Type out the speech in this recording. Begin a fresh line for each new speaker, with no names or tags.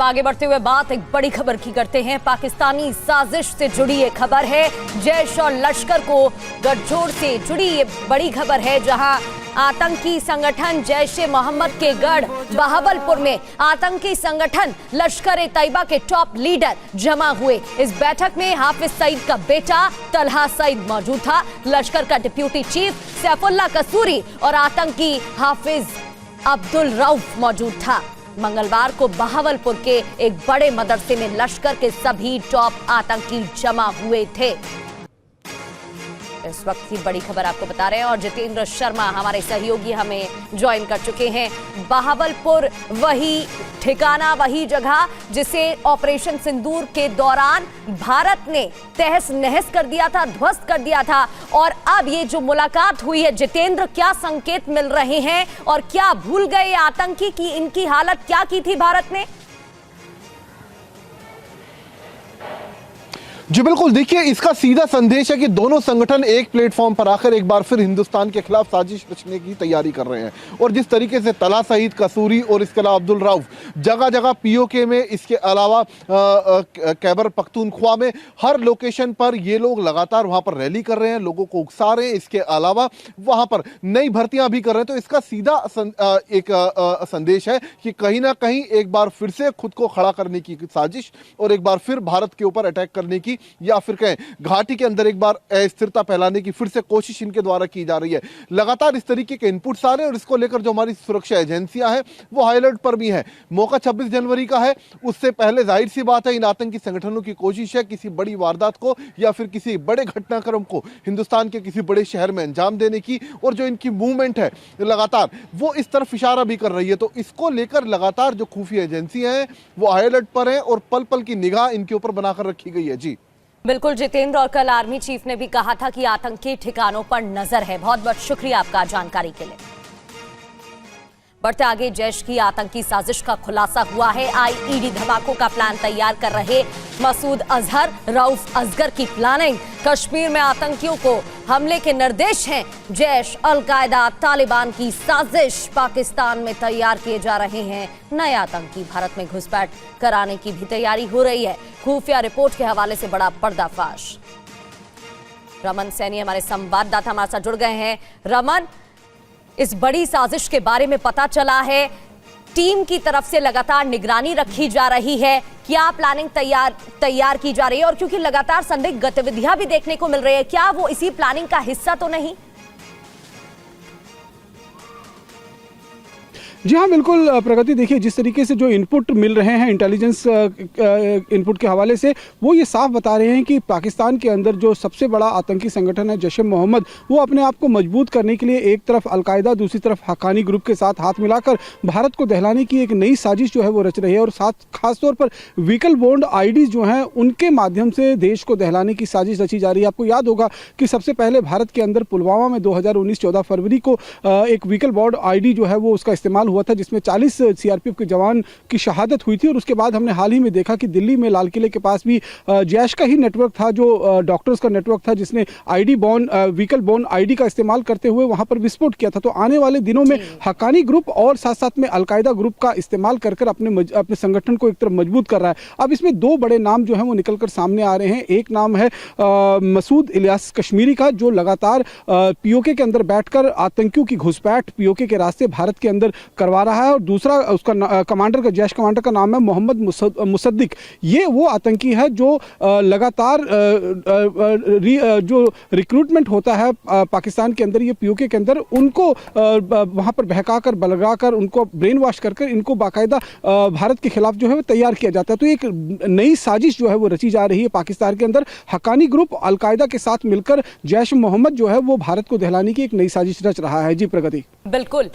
अब आगे बढ़ते हुए बात एक बड़ी खबर की करते हैं। पाकिस्तानी साजिश से जुड़ी ये खबर है। जैश और लश्कर को गठजोड़ से जुड़ी ये बड़ी खबर है, जहां आतंकी संगठन जैश-ए-मोहम्मद के गढ़ बहावलपुर में आतंकी संगठन लश्कर-ए-तैयबा के टॉप लीडर जमा हुए। इस बैठक में हाफिज सईद का बेटा तलहा सईद मौजूद था, लश्कर का डिप्टी चीफ सैफुल्लाह कसूरी और आतंकी हाफिज अब्दुल रऊफ मौजूद था। मंगलवार को बहावलपुर के एक बड़े मदरसे में लश्कर के सभी टॉप आतंकी जमा हुए थे। इस वक्त की बड़ी खबर आपको बता रहे हैं और जितेंद्र शर्मा हमारे सहयोगी हमें ज्वाइन कर चुके हैं। बहावलपुर वही ठिकाना, वही जगह जिसे ऑपरेशन सिंदूर के दौरान भारत ने तहस नहस कर दिया था, ध्वस्त कर दिया था। और अब ये जो मुलाकात हुई है, जितेंद्र, क्या संकेत मिल रहे हैं और क्या भूल गए आतंकी की इनकी हालत क्या की थी भारत ने?
जी बिल्कुल, देखिए इसका सीधा संदेश है कि दोनों संगठन एक प्लेटफॉर्म पर आकर एक बार फिर हिंदुस्तान के खिलाफ साजिश रचने की तैयारी कर रहे हैं। और जिस तरीके से तलहा सईद कसूरी और इसके अलावा अब्दुल रऊफ जगह जगह पीओके में, इसके अलावा खैबर पख्तूनख्वा में, हर लोकेशन पर ये लोग लगातार वहां पर रैली कर रहे हैं, लोगों को उकसा रहे हैं। इसके अलावा वहां पर नई भर्तियां भी कर रहे हैं। तो इसका सीधा एक संदेश है कि कहीं ना कहीं एक बार फिर से खुद को खड़ा करने की साजिश और एक बार फिर भारत के ऊपर अटैक करने की, या फिर कहें घाटी के अंदर एक बार अस्थिरता फैलाने की फिर से कोशिश इनके द्वारा की जा रही है। लगातार इस तरीके के इनपुट्स आ रहे हैं और इसको लेकर जो हमारी सुरक्षा एजेंसियां हैं वो हाई अलर्ट पर भी है। मौका 26 जनवरी का है, उससे पहले जाहिर सी बात है इन आतंकी संगठनों की कोशिश है किसी बड़ी वारदात को या फिर किसी बड़े घटनाक्रम को हिंदुस्तान के किसी बड़े शहर में अंजाम देने की। और जो इनकी मूवमेंट है लगातार वो इस तरफ इशारा भी कर रही है। तो इसको लेकर लगातार जो खुफिया एजेंसियां हैं वो हाई अलर्ट पर हैं और पल पल की निगाह इनके ऊपर बनाकर रखी गई है। जी
बिल्कुल जितेंद्र, और कल आर्मी चीफ ने भी कहा था कि आतंकी ठिकानों पर नजर है। बहुत बहुत शुक्रिया आपका जानकारी के लिए। बढ़ते आगे, जैश की आतंकी साजिश का खुलासा हुआ है। आईईडी धमाकों का प्लान तैयार कर रहे मसूद अजहर, रऊफ असगर की प्लानिंग। कश्मीर में आतंकियों को हमले के निर्देश हैं। जैश, अल-कायदा, तालिबान की साजिश पाकिस्तान में तैयार किए जा रहे हैं। नए आतंकी भारत में घुसपैठ कराने की भी तैयारी हो रही है। खुफिया रिपोर्ट के हवाले से बड़ा पर्दाफाश। रमन सैनी हमारे संवाददाता हमारे साथ जुड़ गए हैं। रमन, इस बड़ी साजिश के बारे में पता चला है, टीम की तरफ से लगातार निगरानी रखी जा रही है, क्या प्लानिंग तैयार की जा रही है? और क्योंकि लगातार संदिग्ध गतिविधियां भी देखने को मिल रही है, क्या वो इसी प्लानिंग का हिस्सा तो नहीं?
जी हाँ, बिल्कुल प्रगति। देखिए, जिस तरीके से जो इनपुट मिल रहे हैं इंटेलिजेंस इनपुट के हवाले से, वो ये साफ बता रहे हैं कि पाकिस्तान के अंदर जो सबसे बड़ा आतंकी संगठन है जैश-ए-मोहम्मद, वो अपने आप को मजबूत करने के लिए एक तरफ अल-कायदा, दूसरी तरफ हक्कानी ग्रुप के साथ हाथ मिलाकर भारत को दहलाने की एक नई साजिश जो है वो रच रही है। और साथ खासतौर पर व्हीकल बॉन्ड आईडीज जो हैं उनके माध्यम से देश को दहलाने की साजिश रची जा रही है। आपको याद होगा कि सबसे पहले भारत के अंदर पुलवामा में 2019 14 फरवरी को एक व्हीकल बॉन्ड आईडी जो है वो उसका इस्तेमाल हुआ था, जिसमें 40 सीआरपीएफ के जवान की शहादत हुई थी। और उसके बाद हमने हाल ही में देखा कि दिल्ली में लाल किले के पास भी जैश का ही नेटवर्क था, जो डॉक्टर्स का नेटवर्क था, जिसने ID bond vehicle bond ID का इस्तेमाल करते हुए वहां पर विस्फोट किया था। तो आने वाले दिनों में हक्कानी ग्रुप और साथ साथ में अल-कायदा ग्रुप का इस्तेमाल कर अपने संगठन को एक तरफ मजबूत कर रहा है। अब इसमें दो बड़े नाम जो है वो निकलकर सामने आ रहे हैं। एक नाम है मसूद इलियास कश्मीरी का, जो लगातार पीओके के अंदर बैठकर आतंकियों की घुसपैठ पीओके के रास्ते भारत के अंदर करवा रहा है। और दूसरा उसका कमांडर का, जैश कमांडर का नाम है मोहम्मद मुसद्दिक। ये वो आतंकी है जो लगातार जो रिक्रूटमेंट होता है पाकिस्तान के अंदर, ये पीओके के अंदर, उनको वहां पर बहकाकर बलगाकर उनको ब्रेन वॉश कर इनको बाकायदा भारत के खिलाफ जो है वो तैयार किया जाता है। तो एक नई साजिश जो है वो रची जा रही है पाकिस्तान के अंदर। हक्कानी ग्रुप अल-कायदा के साथ मिलकर जैश-ए-मोहम्मद जो है वो भारत को दहलाने की एक नई साजिश रच रहा है। जी प्रगति।
बिल्कुल।